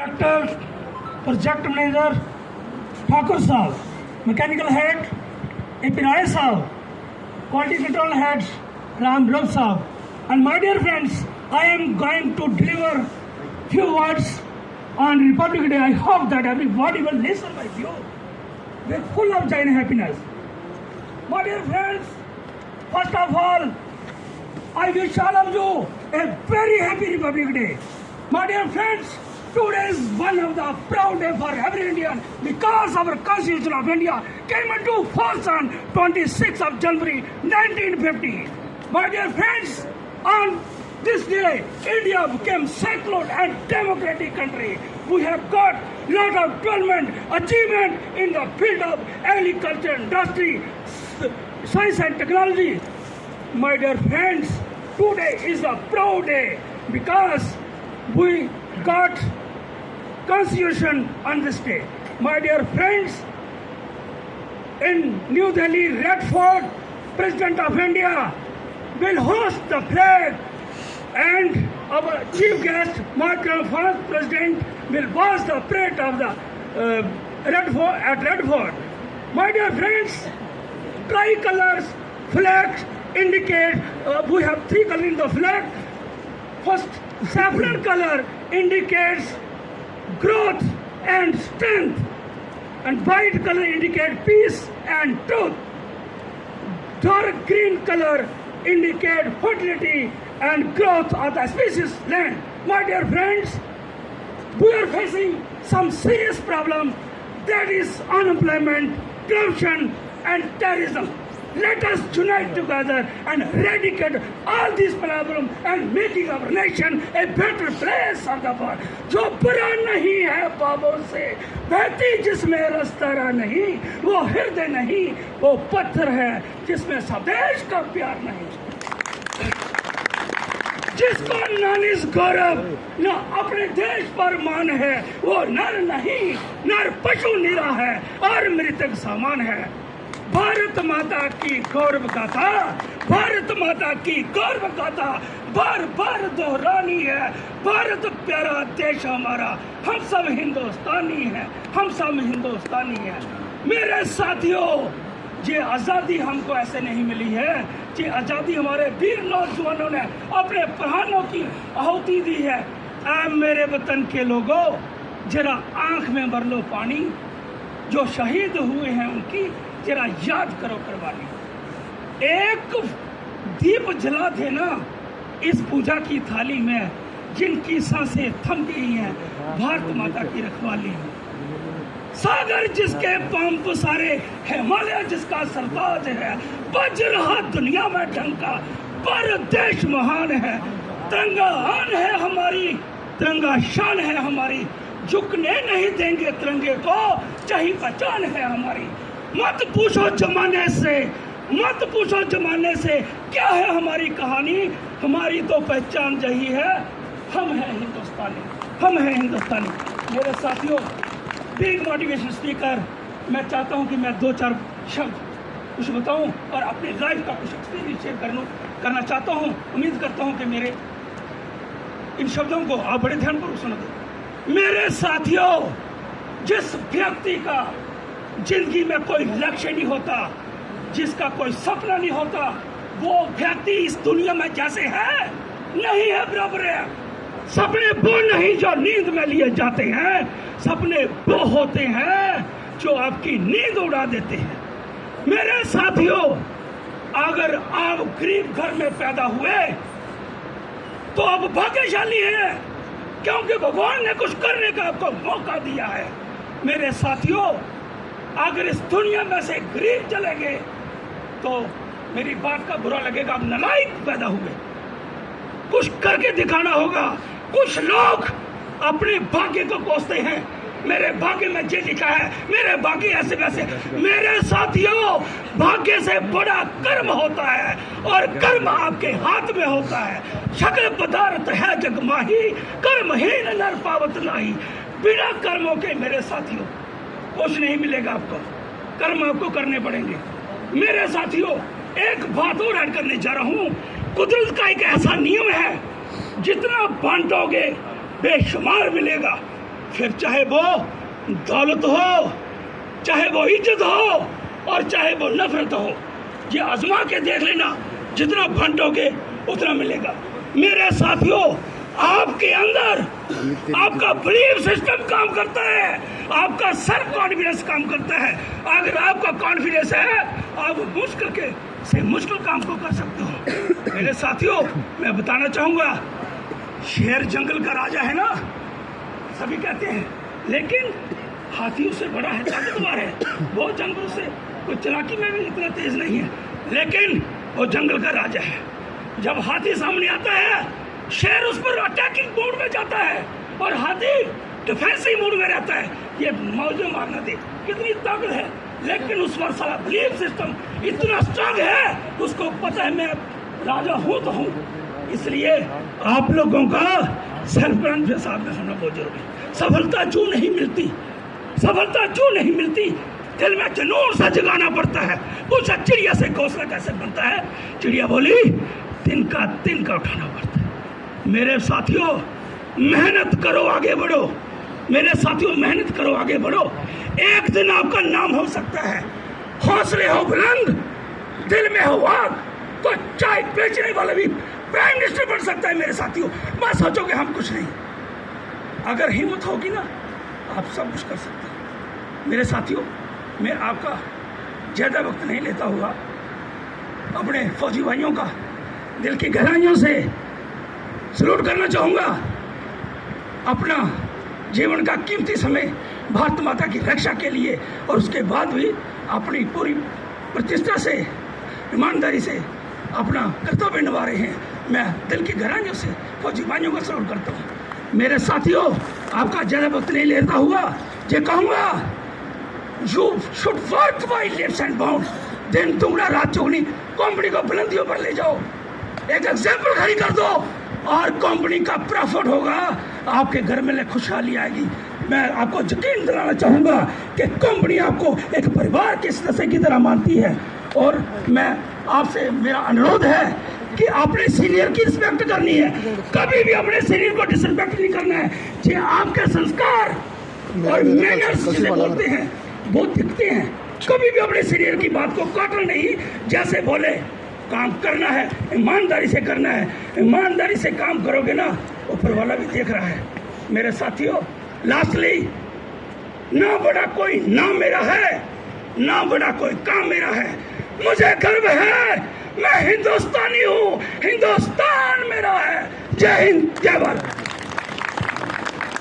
Director, Project Manager, Thakur Saab, Mechanical Head, AP Rai Saab, Quality Control Head, Ram Dhruv Saab. And my dear friends, I am going to deliver few words on Republic Day. I hope that everybody will listen with you. We're full of joy and happiness. My dear friends, first of all, I wish all of you a very happy Republic Day. My dear friends, today is one of the proud day for every Indian because our Constitution of India came into force on 26th of January 1950. My dear friends, on this day, India became secular and democratic country. We have got lot of development, achievement in the field of agriculture, industry, science and technology. My dear friends, today is a proud day because we got Constitution on this day. My dear friends, in New Delhi, Red Fort, President of India will host the flag and our chief guest, Macron, France President, will watch the parade of the Red Fort. My dear friends, tricolors flags indicate we have three colors in the flag. First, saffron color indicates growth and strength, and white color indicates peace and truth. Dark green color indicates fertility and growth of the species land. My dear friends, we are facing some serious problem, that is unemployment, corruption and terrorism. Let us unite together and eradicate all these problems and making our nation a better place of the world. जो बुरा नहीं है बाबों से बहती जिसमें रास्ता नहीं, वो हृदय नहीं, वो पत्थर है जिसमें स्वदेश का प्यार नहीं। जिसको न निज गौरव न अपने देश पर मान है, वो नर नहीं, नर पशु निरा है और मृतक समान है। भारत माता की गौरव गाथा, भारत माता की गौरव गाथा बार बार दोहरानी है। भारत प्यारा देश हमारा, हम सब हिंदुस्तानी हैं, हम सब हिंदुस्तानी हैं। मेरे साथियों, ये आज़ादी हमको ऐसे नहीं मिली है, ये आज़ादी हमारे वीर नौजवानों ने अपने प्राणों की आहुति दी है। ऐ मेरे वतन के लोगों, जरा आंख में भर लो पानी, जो शहीद हुए हैं उनकी जरा याद करो कुर्बानी। एक दीप जला थे ना इस पूजा की थाली में, जिनकी सांसें थम गई हैं भारत माता की रखवाली। सागर जिसके पांव पसारे, हिमालय जिसका सरताज है, बज रहा दुनिया में डंका, भारत देश महान है। तिरंगा आन है हमारी, तिरंगा शान है हमारी, झुकने नहीं देंगे तिरंगे को, चाहे पहचान है हमारी। मत पूछो जमाने से, मत पूछो जमाने से क्या है हमारी कहानी, हमारी तो पहचान यही है, हम हैं हिंदुस्तानी, हम हैं हिंदुस्तानी। मेरे साथियों, बिग मोटिवेशन स्पीकर, मैं चाहता हूं कि मैं दो चार शब्द कुछ बताऊं और अपनी लाइफ का कुछ एक्सपीरियंस शेयर करना चाहता हूं। उम्मीद करता हूं कि मेरे इन शब्दों को आप बड़े ध्यानपूर्वक सुनोगे। मेरे साथियों, जिस व्यक्ति का जिंदगी में कोई लक्ष्य नहीं होता, जिसका कोई सपना नहीं होता, वो व्यक्ति इस दुनिया में जैसे है नहीं है, बराबर है। सपने वो नहीं जो नींद में लिए जाते हैं, सपने वो होते हैं जो आपकी नींद उड़ा देते हैं। मेरे साथियों, अगर आप गरीब घर में पैदा हुए तो आप भाग्यशाली हैं, क्योंकि भगवान ने कुछ करने का आपको मौका दिया है। मेरे साथियों, अगर इस दुनिया में से गरीब चले गए तो मेरी बात का बुरा लगेगा, आप नालायक पैदा हुए। कुछ करके दिखाना होगा। कुछ लोग अपने भाग्य को कोसते हैं, मेरे भाग्य में ये लिखा है, मेरे भाग्य ऐसे वैसे। मेरे साथियों, भाग्य से बड़ा कर्म होता है और कर्म आपके हाथ में होता है। शकल पदार्थ है जग माही, कर्महीन नर पावत नाही। बिना कर्मों के मेरे साथियों कुछ नहीं मिलेगा आपको, कर्म आपको करने पड़ेंगे। मेरे साथियों, एक बात और ऐड करने जा रहा हूं। कुदरत का एक ऐसा नियम है, जितना बांटोगे बेशुमार मिलेगा। फिर चाहे वो दौलत हो, चाहे वो इज्जत हो, और चाहे वो नफरत हो, ये आजमा के देख लेना, जितना भंटोगे उतना मिलेगा। मेरे साथियों, आपके अंदर आपका बिलीफ सिस्टम काम करता है, आपका सेल्फ कॉन्फिडेंस काम करता है। अगर आपका कॉन्फिडेंस है, आप मुश्किल काम को कर सकते हो। मेरे साथियों, मैं बताना चाहूंगा, शेर जंगल का राजा है ना, सभी कहते हैं, लेकिन हाथी उससे बड़ा है, ताकतवर है। वो जंगल से कोई चालाकी में भी इतना तेज नहीं है, लेकिन वो जंगल का राजा है। जब हाथी सामने आता है, शेर उस पर अटैकिंग मोड में जाता है और हाथी डिफेंसिव मोड में रहता है। ये मौजे मारना दे, कितनी ताकत है, लेकिन उस पर सारा बिलीफ सिस्टम इतना स्ट्रांग है, उसको पता है मैं राजा हूं तो हूं। इसलिए आप लोगों का सेल्फ कॉन्फिडेंस साथ में होना बहुत जरूरी है। सफलता जो नहीं मिलती, दिल में जुनून सा जगाना पड़ता है। पूछा चिड़िया से घोंसला कैसे बनता है? चिड़िया बोली, तिनका उठाना पड़ता है। मेरे साथियों, मेहनत करो, आगे बढ़ो। मेरे साथियों, मेहनत करो, आगे बढ़ो। एक दिन आपका नाम हो सकता है। हौसले हो बुलंद, दिल में हो आग, तो चाय बेचने वाला भी प्राइम मिनिस्टर बन सकता है। मेरे साथियों, मैं सोचोगे हम कुछ नहीं, अगर हिम्मत होगी ना, आप सब कुछ कर सकते हैं। मेरे साथियों, मैं आपका ज़्यादा वक्त नहीं लेता हुआ अपने फौजी भाइयों का दिल की गहराइयों से सलूट करना चाहूँगा। अपना जीवन का कीमती समय भारत माता की रक्षा के लिए और उसके बाद भी अपनी पूरी प्रतिष्ठा से, ईमानदारी से अपना कर्तव्य निभा रहे हैं। मैं दिल की गहराइयों से फौजी भाइयों का सलूट करता हूँ। मेरे साथियों, आपका ज़्यादा वक्त नहीं लेता हुआ ये कहूँगा, you should work by lips and bound. दिन दुगना रात चौगनी कंपनी को बुलंदियों पर ले जाओ, एक एग्जाम्पल खड़ी कर दो और कंपनी का प्रॉफिट होगा, आपके घर में खुशहाली आएगी। मैं आपको यकीन दिलाना चाहूँगा कि कंपनी आपको एक परिवार के सदस्य की तरह मानती है। और मैं आपसे, मेरा अनुरोध है कि अपने सीनियर की रिस्पेक्ट करनी है, कभी भी अपने सीनियर को डिसरिस्पेक्ट नहीं करना है। ये आपके संस्कार और मैनर्स जिसे बोलते हैं वो दिखते हैं। कभी भी अपने सीनियर की बात को काटना नहीं, जैसे बोले काम करना है, ईमानदारी से करना है। ईमानदारी से काम करोगे ना, ऊपर वाला भी देख रहा है। मेरे साथियों, लास्टली, ना बड़ा कोई नाम मेरा है, ना बड़ा कोई काम मेरा है। मुझे गर्व है, मैं हिंदुस्तानी हूँ, हिंदुस्तान मेरा है। जय हिंद, जय भारत।